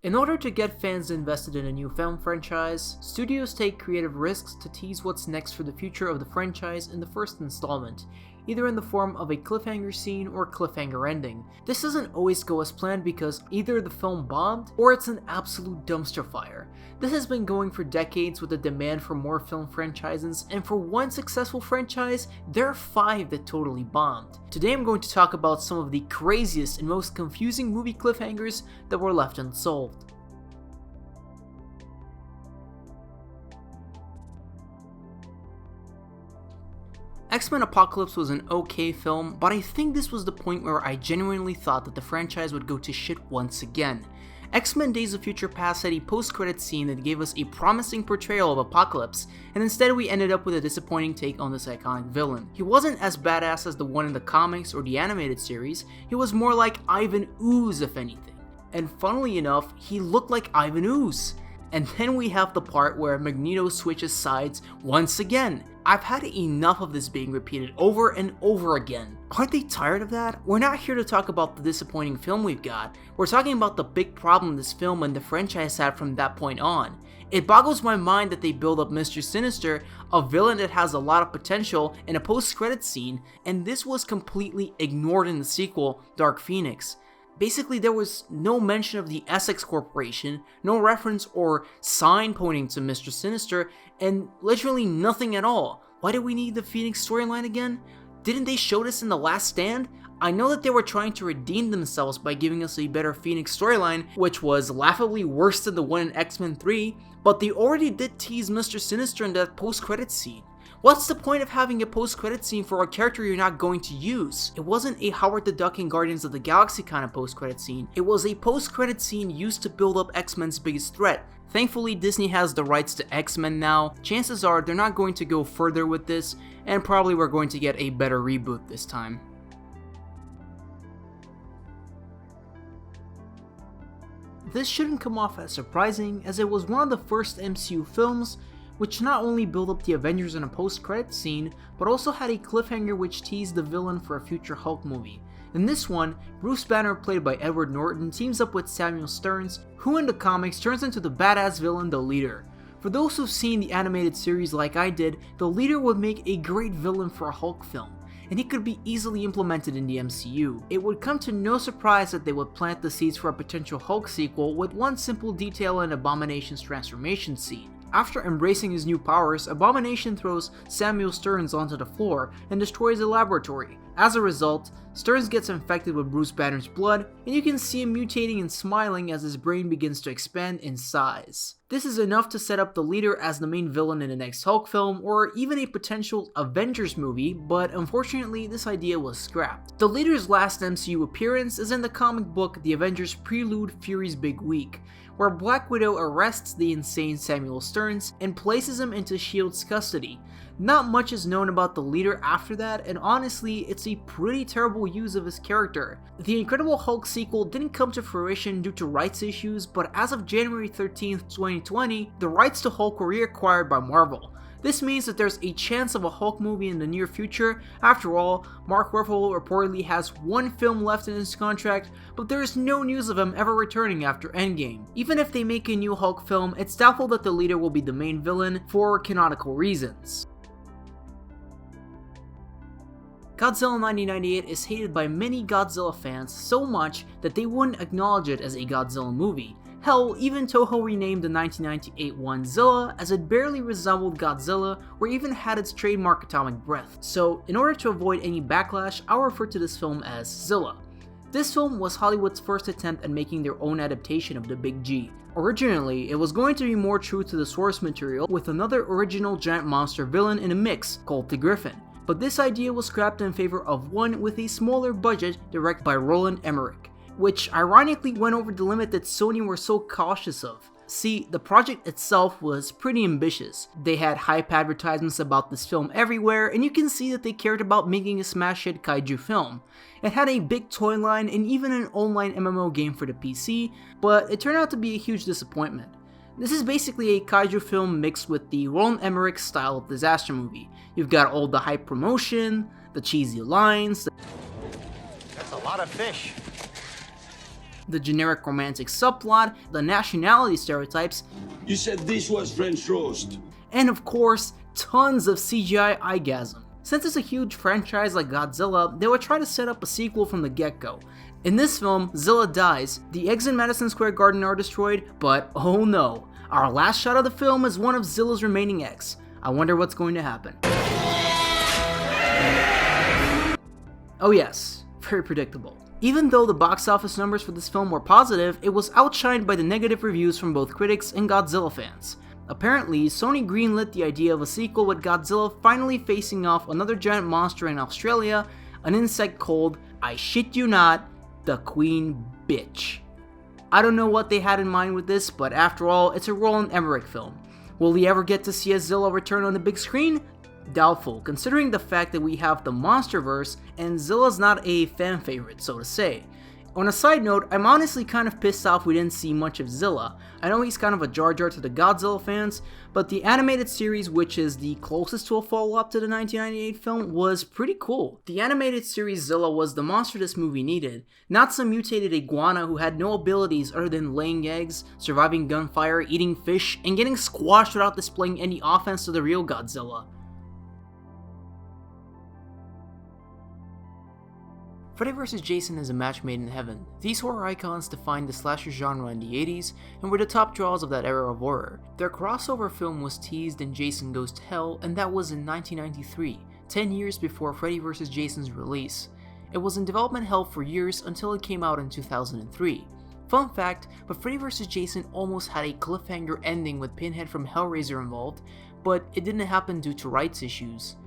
In order to get fans invested in a new film franchise, studios take creative risks to tease what's next for the future of the franchise in the first installment, either in the form of a cliffhanger scene or cliffhanger ending. This doesn't always go as planned because either the film bombed or it's an absolute dumpster fire. This has been going for decades with the demand for more film franchises, and for one successful franchise, there are 5 that totally bombed. Today I'm going to talk about some of the craziest and most confusing movie cliffhangers that were left unsolved. X-Men Apocalypse was an okay film, but I think this was the point where I genuinely thought that the franchise would go to shit once again. X-Men Days of Future Past had a post-credits scene that gave us a promising portrayal of Apocalypse, and instead we ended up with a disappointing take on this iconic villain. He wasn't as badass as the one in the comics or the animated series, he was more like Ivan Ooze if anything. And funnily enough, he looked like Ivan Ooze. And then we have the part where Magneto switches sides once again. I've had enough of this being repeated over and over again. Aren't they tired of that? We're not here to talk about the disappointing film we've got, we're talking about the big problem this film and the franchise had from that point on. It boggles my mind that they build up Mr. Sinister, a villain that has a lot of potential, in a post-credits scene, and this was completely ignored in the sequel, Dark Phoenix. Basically, there was no mention of the Essex Corporation, no reference or sign pointing to Mr. Sinister, and literally nothing at all. Why did we need the Phoenix storyline again? Didn't they show this in The Last Stand? I know that they were trying to redeem themselves by giving us a better Phoenix storyline, which was laughably worse than the one in X-Men 3, but they already did tease Mr. Sinister in that post-credits scene. What's the point of having a post-credit scene for a character you're not going to use? It wasn't a Howard the Duck in Guardians of the Galaxy kind of post-credit scene. It was a post-credit scene used to build up X-Men's biggest threat. Thankfully, Disney has the rights to X-Men now. Chances are they're not going to go further with this, and probably we're going to get a better reboot this time. This shouldn't come off as surprising, as it was one of the first MCU films which not only built up the Avengers in a post-credits scene, but also had a cliffhanger which teased the villain for a future Hulk movie. In this one, Bruce Banner, played by Edward Norton, teams up with Samuel Stearns, who in the comics turns into the badass villain, the Leader. For those who've seen the animated series like I did, the Leader would make a great villain for a Hulk film, and he could be easily implemented in the MCU. It would come to no surprise that they would plant the seeds for a potential Hulk sequel with one simple detail in Abomination's transformation scene. After embracing his new powers, Abomination throws Samuel Stearns onto the floor and destroys the laboratory. As a result, Stearns gets infected with Bruce Banner's blood, and you can see him mutating and smiling as his brain begins to expand in size. This is enough to set up the Leader as the main villain in the next Hulk film, or even a potential Avengers movie, but unfortunately this idea was scrapped. The Leader's last MCU appearance is in the comic book The Avengers Prelude: Fury's Big Week, where Black Widow arrests the insane Samuel Stearns and places him into S.H.I.E.L.D.'s custody. Not much is known about the Leader after that, and honestly, it's a pretty terrible use of his character. The Incredible Hulk sequel didn't come to fruition due to rights issues, but as of January 13th, 2020, the rights to Hulk were reacquired by Marvel. This means that there's a chance of a Hulk movie in the near future. After all, Mark Ruffalo reportedly has one film left in his contract, but there is no news of him ever returning after Endgame. Even if they make a new Hulk film, it's doubtful that the Leader will be the main villain for canonical reasons. Godzilla 1998 is hated by many Godzilla fans so much that they wouldn't acknowledge it as a Godzilla movie. Hell, even Toho renamed the 1998 one Zilla, as it barely resembled Godzilla or even had its trademark atomic breath. So, in order to avoid any backlash, I'll refer to this film as Zilla. This film was Hollywood's first attempt at making their own adaptation of the Big G. Originally, it was going to be more true to the source material with another original giant monster villain in a mix, called the Griffin. But this idea was scrapped in favor of one with a smaller budget directed by Roland Emmerich, which ironically went over the limit that Sony were so cautious of. See, the project itself was pretty ambitious. They had hype advertisements about this film everywhere, and you can see that they cared about making a smash hit kaiju film. It had a big toy line and even an online MMO game for the PC, but it turned out to be a huge disappointment. This is basically a kaiju film mixed with the Roland Emmerich style of disaster movie. You've got all the hype promotion, the cheesy lines, That's a lot of fish. the generic romantic subplot, the nationality stereotypes, You said this was French roast. and of course, tons of CGI eyegasm. Since it's a huge franchise like Godzilla, they would try to set up a sequel from the get-go. In this film, Zilla dies, the eggs in Madison Square Garden are destroyed, but oh no, our last shot of the film is one of Zilla's remaining eggs. I wonder what's going to happen. Oh yes, very predictable. Even though the box office numbers for this film were positive, it was outshined by the negative reviews from both critics and Godzilla fans. Apparently, Sony greenlit the idea of a sequel with Godzilla finally facing off another giant monster in Australia, an insect called, I shit you not, the Queen Bitch. I don't know what they had in mind with this, but after all, it's a Roland Emmerich film. Will we ever get to see a Zilla return on the big screen? Doubtful, considering the fact that we have the Monsterverse and Zilla's not a fan favorite, so to say. On a side note, I'm honestly kind of pissed off we didn't see much of Zilla. I know he's kind of a Jar Jar to the Godzilla fans, but the animated series, which is the closest to a follow-up to the 1998 film, was pretty cool. The animated series Zilla was the monster this movie needed, not some mutated iguana who had no abilities other than laying eggs, surviving gunfire, eating fish, and getting squashed without displaying any offense to the real Godzilla. Freddy vs. Jason is a match made in heaven. These horror icons defined the slasher genre in the 80s and were the top draws of that era of horror. Their crossover film was teased in Jason Goes to Hell, and that was in 1993, 10 years before Freddy vs. Jason's release. It was in development hell for years until it came out in 2003. Fun fact, but Freddy vs. Jason almost had a cliffhanger ending with Pinhead from Hellraiser involved, but it didn't happen due to rights issues.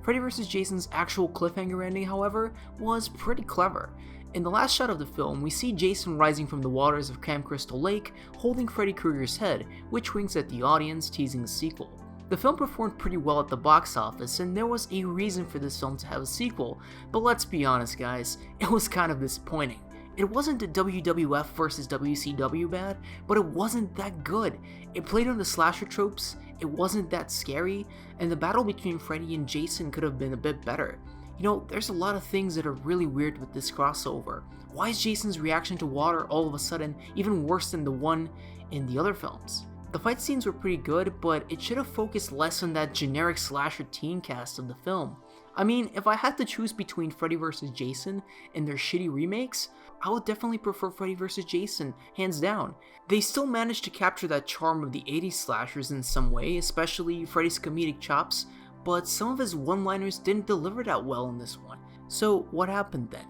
Freddy vs. Jason's actual cliffhanger ending, however, was pretty clever. In the last shot of the film, we see Jason rising from the waters of Camp Crystal Lake, holding Freddy Krueger's head, which winks at the audience, teasing a sequel. The film performed pretty well at the box office, and there was a reason for this film to have a sequel, but let's be honest guys, it was kind of disappointing. It wasn't the WWF vs. WCW bad, but it wasn't that good. It played on the slasher tropes, it wasn't that scary, and the battle between Freddy and Jason could have been a bit better. You know, there's a lot of things that are really weird with this crossover. Why is Jason's reaction to water all of a sudden even worse than the one in the other films? The fight scenes were pretty good, but it should have focused less on that generic slasher teen cast of the film. I mean, if I had to choose between Freddy vs. Jason and their shitty remakes, I would definitely prefer Freddy vs. Jason, hands down. They still managed to capture that charm of the 80s slashers in some way, especially Freddy's comedic chops, but some of his one-liners didn't deliver that well in this one. So what happened then?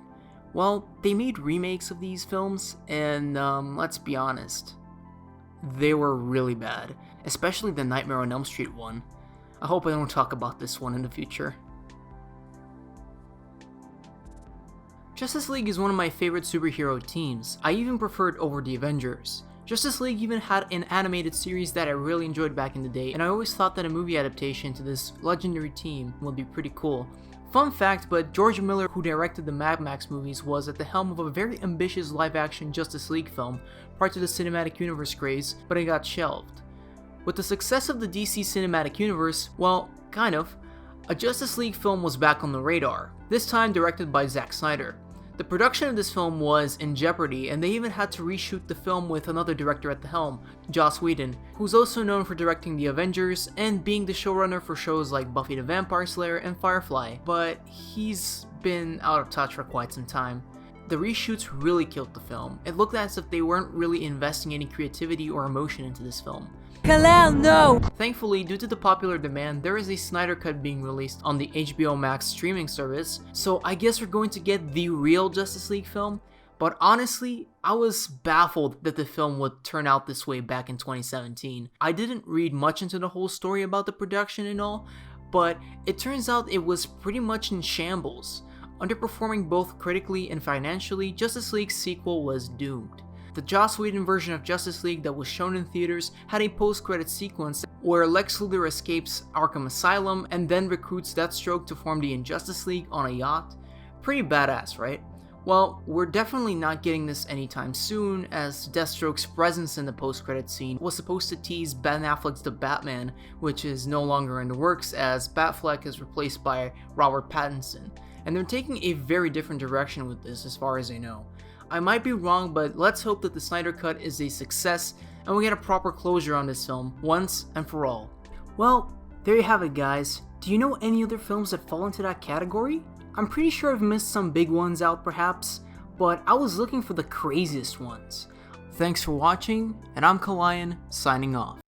Well, they made remakes of these films, and let's be honest, they were really bad, especially the Nightmare on Elm Street one. I hope I don't talk about this one in the future. Justice League is one of my favorite superhero teams. I even preferred over the Avengers. Justice League even had an animated series that I really enjoyed back in the day, and I always thought that a movie adaptation to this legendary team would be pretty cool. Fun fact, but George Miller, who directed the Mad Max movies, was at the helm of a very ambitious live-action Justice League film prior to the cinematic universe craze, but it got shelved. With the success of the DC cinematic universe, well, kind of, a Justice League film was back on the radar, this time directed by Zack Snyder. The production of this film was in jeopardy, and they even had to reshoot the film with another director at the helm, Joss Whedon, who's also known for directing The Avengers and being the showrunner for shows like Buffy the Vampire Slayer and Firefly, but he's been out of touch for quite some time. The reshoots really killed the film. It looked as if they weren't really investing any creativity or emotion into this film. Kalel, no! Thankfully, due to the popular demand, there is a Snyder Cut being released on the HBO Max streaming service, so I guess we're going to get the real Justice League film, but honestly, I was baffled that the film would turn out this way back in 2017. I didn't read much into the whole story about the production and all, but it turns out it was pretty much in shambles. Underperforming both critically and financially, Justice League's sequel was doomed. The Joss Whedon version of Justice League that was shown in theaters had a post-credit sequence where Lex Luthor escapes Arkham Asylum and then recruits Deathstroke to form the Injustice League on a yacht. Pretty badass, right? Well, we're definitely not getting this anytime soon, as Deathstroke's presence in the post-credit scene was supposed to tease Ben Affleck's The Batman, which is no longer in the works as Batfleck is replaced by Robert Pattinson, and they're taking a very different direction with this as far as I know. I might be wrong, but let's hope that the Snyder Cut is a success and we get a proper closure on this film once and for all. Well, there you have it, guys. Do you know any other films that fall into that category? I'm pretty sure I've missed some big ones out perhaps, but I was looking for the craziest ones. Thanks for watching, and I'm Kalayan, signing off.